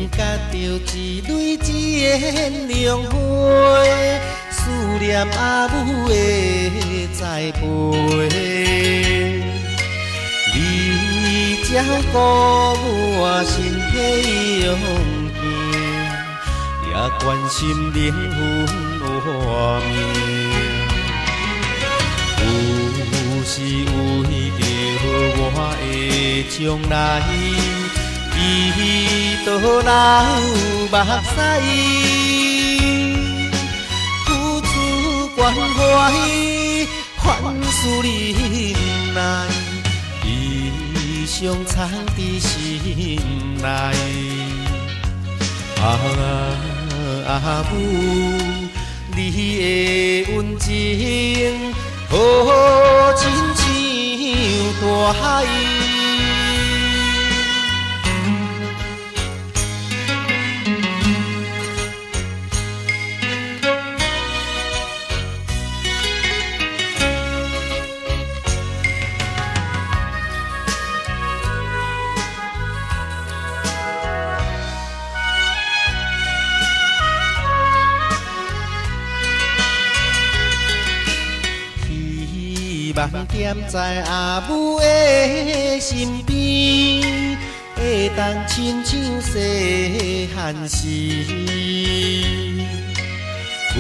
甲着一蕊一个莲花，思念阿母的栽培。你照顾我身体用行，也关心灵魂活命。有时为着我的将来，伊倒流目屎，付出关怀，凡事忍耐，伊常藏伫心内。阿母，你的温情，好亲像大海。望踮在阿母的身边，会当亲像细汉时，有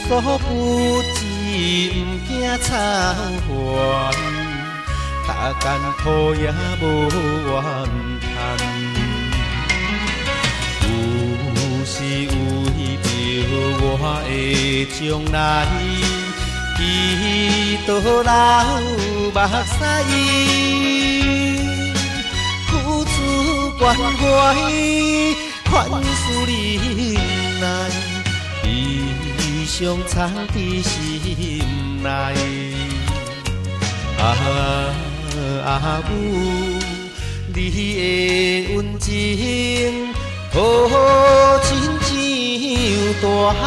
所不知，不惊操烦，大艰苦也无怨叹。有时为着我的将来，伊倒流目屎，付出关怀，凡事忍耐，伊常藏伫心内。阿母，你的温情，好亲像大海。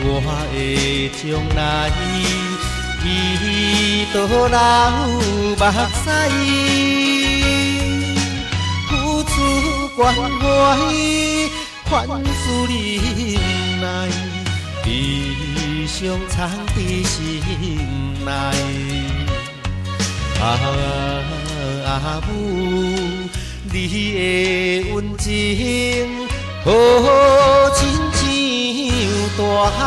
我的将来，伊倒流目屎，付出关怀，凡事忍耐，伊常藏伫心内。阿母，你的温情，好亲像大海。